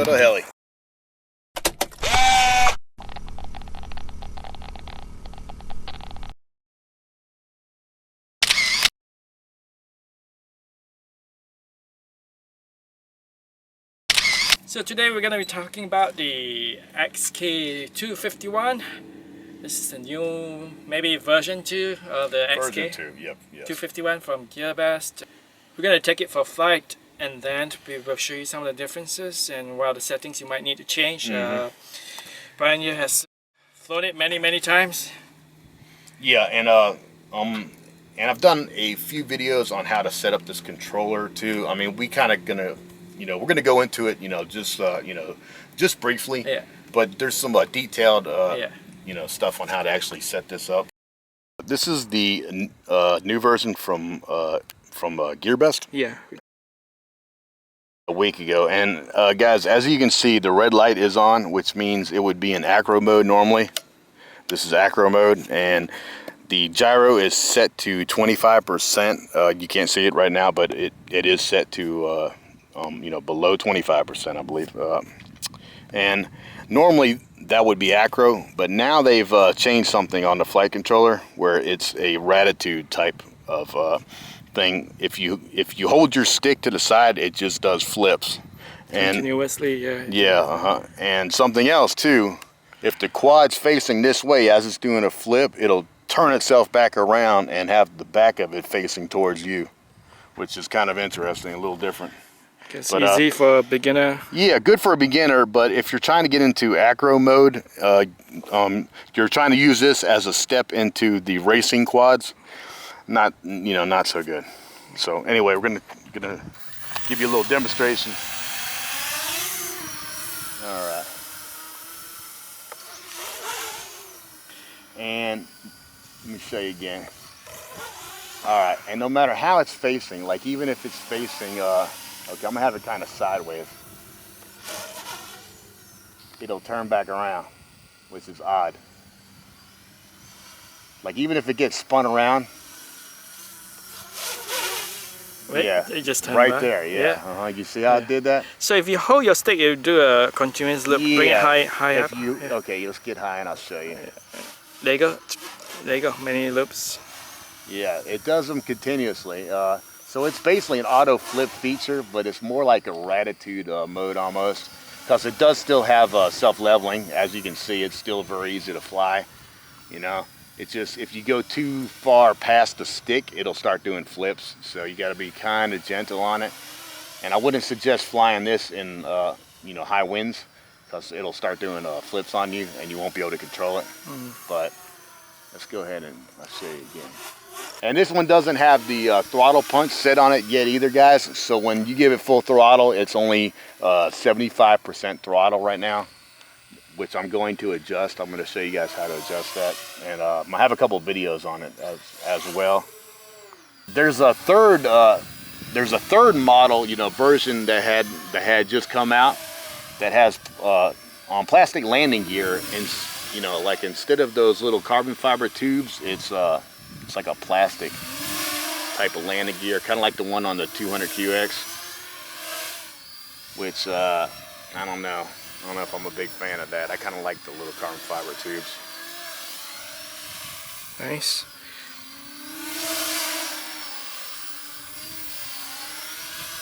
for the heli. So today we're going to be talking about the XK251. This is the new, maybe version 2 of the Version XK 2, yep, yes. 251 from Gearbest. We're going to take it for flight and then we will show you some of the differences and what are the settings you might need to change. Brian here has flown it many times. Yeah, and I've done a few videos on how to set up this controller too. I mean, we kind of gonna, we're gonna go into it, just briefly. Yeah. But there's some detailed, stuff on how to actually set this up. This is the new version from Gearbest. Yeah. A week ago, and guys, as you can see, the red light is on, which means it would be in acro mode normally. This is acro mode, and the gyro is set to 25%. You can't see it right now, but it is set to below 25%, I believe. And normally that would be acro, but now they've changed something on the flight controller where it's a ratitude type of thing. If you hold your stick to the side, it just does flips. And continuously, and something else too, if the quad's facing this way as it's doing a flip, it'll turn itself back around and have the back of it facing towards you, which is kind of interesting, a little different. It's easy for a beginner. Yeah, good for a beginner, but if you're trying to get into acro mode, you're trying to use this as a step into the racing quads, not so good. So anyway, we're gonna give you a little demonstration. All right. And let me show you again. All right, and no matter how it's facing, like even if it's facing, okay, I'm gonna have it kind of sideways. It'll turn back around, which is odd. Like even if it gets spun around, Wait, yeah, it just turned right back. there, yeah. You see how it did that? So if you hold your stick, you do a continuous loop, bring it high up. Okay, let's get high and I'll show you. There you go. There you go. Many loops. Yeah, it does them continuously. So it's basically an auto flip feature, but it's more like a ratitude mode almost, because it does still have self-leveling. As you can see, it's still very easy to fly. It's just if you go too far past the stick, it'll start doing flips. So you got to be kind of gentle on it. And I wouldn't suggest flying this in high winds, because it'll start doing flips on you and you won't be able to control it. But let's go ahead and I'll show you again. And this one doesn't have the throttle punch set on it yet either, guys. So when you give it full throttle, it's only 75% throttle right now, which I'm going to adjust. I'm going to show you guys how to adjust that. And I have a couple of videos on it as well. There's a third model, version that had just come out that has on plastic landing gear, and like instead of those little carbon fiber tubes, it's like a plastic type of landing gear, kind of like the one on the 200QX, which I don't know if I'm a big fan of that. I kind of like the little carbon fiber tubes. Nice.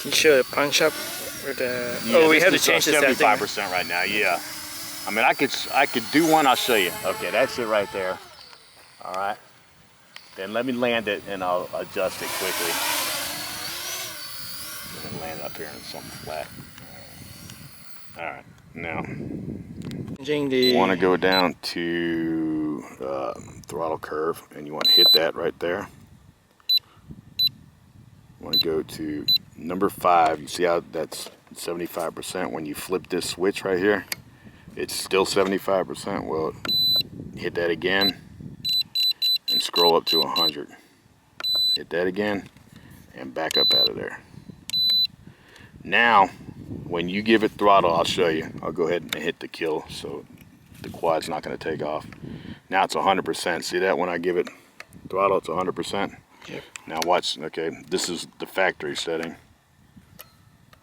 Can you show the punch up with the? Yeah, we have to change the setting. 75% right now. Yeah. I mean, I could do one. I'll show you. Okay, that's it right there. All right. Then let me land it and I'll adjust it quickly. And land it up here in something flat. All right. Now, you want to go down to throttle curve, and you want to hit that right there. You want to go to number 5. You see how that's 75%? When you flip this switch right here, it's still 75%. Well, hit that again and scroll up to 100. Hit that again and back up out of there. Now, when you give it throttle, I'll show you. I'll go ahead and hit the kill so the quad's not going to take off. Now it's 100%. See that when I give it throttle, it's 100%? Yep. Now watch, okay, this is the factory setting.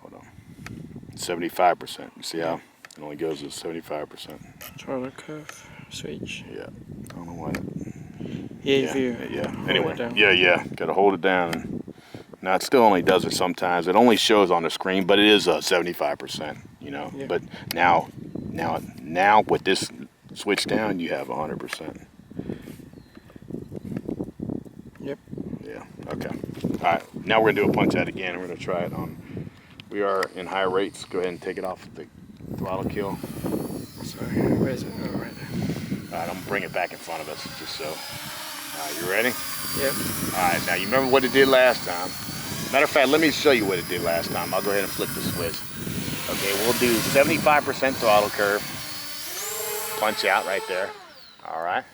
Hold on. 75%. You see how it only goes to 75%? Throttle curve switch. Yeah. I don't know why. Yeah. Anyway, yeah. Gotta hold it down. Now it still only does it sometimes. It only shows on the screen, but it is 75%. You know. Yeah. But now with this switch down, you have 100%. Yep. Yeah. Okay. All right. Now we're gonna do a punch out again. We're gonna try it on. We are in high rates. Go ahead and take it off the throttle kill. Sorry. Where is it? Oh, right there. All right. I'm gonna bring it back in front of us, just so. All right. You ready? Yep. All right. Now you remember what it did last time. Matter of fact, let me show you what it did last time. I'll go ahead and flip the switch. Okay. We'll do 75% throttle curve. Punch out right there. All right.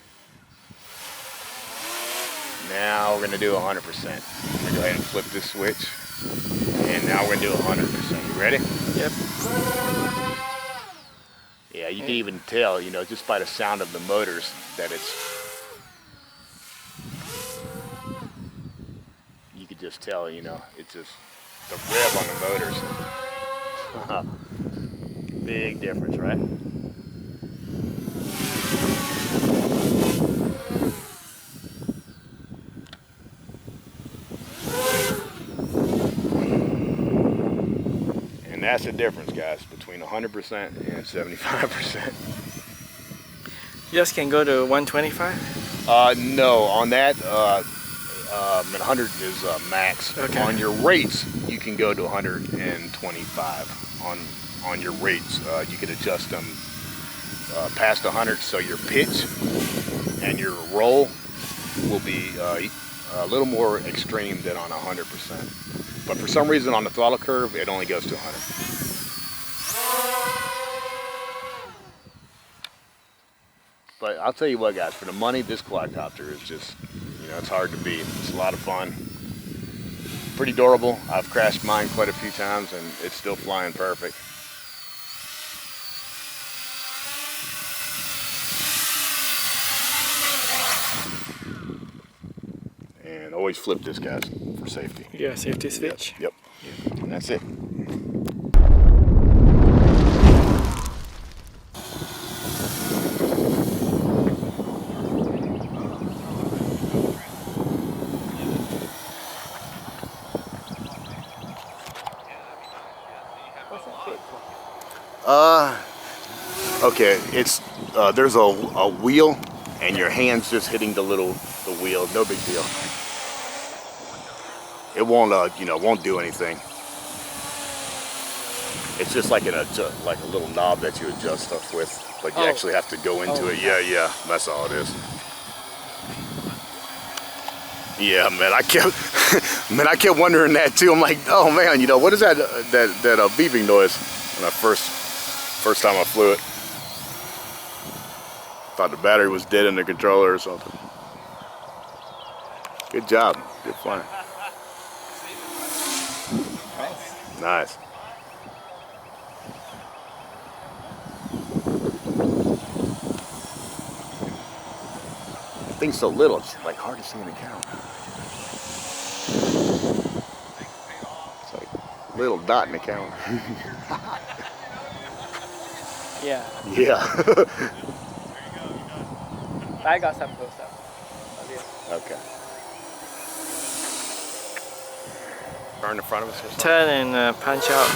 Now we're gonna do 100%. I'm gonna go ahead and flip this switch. And now we're gonna do 100%. You ready? Yep. Yeah, you can even tell, you know, just by the sound of the motors that it's. You could just tell, you know, it's just the rev on the motors. Big difference, right? And that's the difference, guys, between 100% and 75%. You just can go to 125? No, on that, 100 is max. Okay. On your rates, you can go to 125. On your rates, you can adjust them past 100, so your pitch and your roll will be a little more extreme than on 100%. But for some reason on the throttle curve, it only goes to 100. But I'll tell you what, guys, for the money, this quadcopter is just, you know, it's hard to beat. It's a lot of fun. Pretty durable. I've crashed mine quite a few times and it's still flying perfect. And always flip this, guys, for safety. Yeah, safety switch. Yep. And that's it. Okay, it's there's a wheel and your hand's just hitting the wheel. No big deal. It won't you know, won't do anything. It's just like like a little knob that you adjust stuff with, but you actually have to go into it. Yeah, that's all it is. Yeah, man, I kept wondering that too. I'm like, oh man, you know, what is that beeping noise? When I first time I flew it, thought the battery was dead in the controller or something. Good job, good flying. Nice. The thing's so little, it's like hard to see in the camera. It's like a little dot in the camera. Yeah. Yeah. I got some close up. Okay. Turn in front of us or something? Turn and punch out.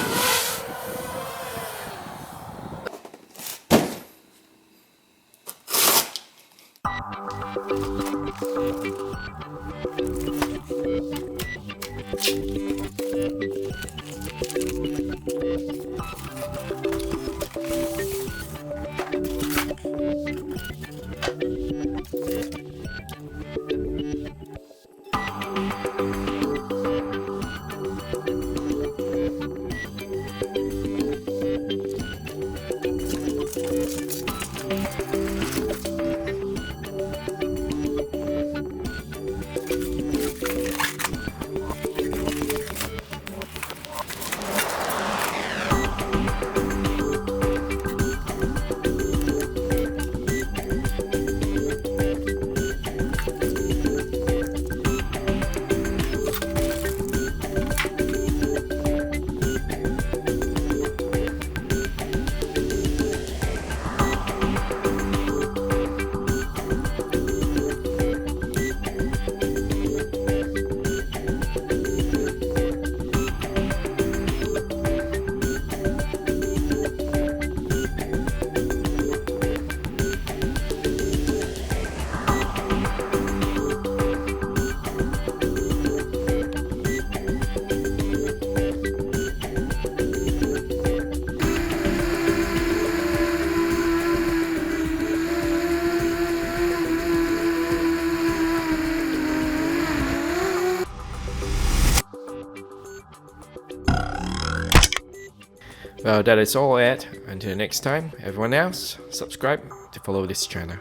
Well, that is all, Ed. Until next time, everyone else, subscribe to follow this channel.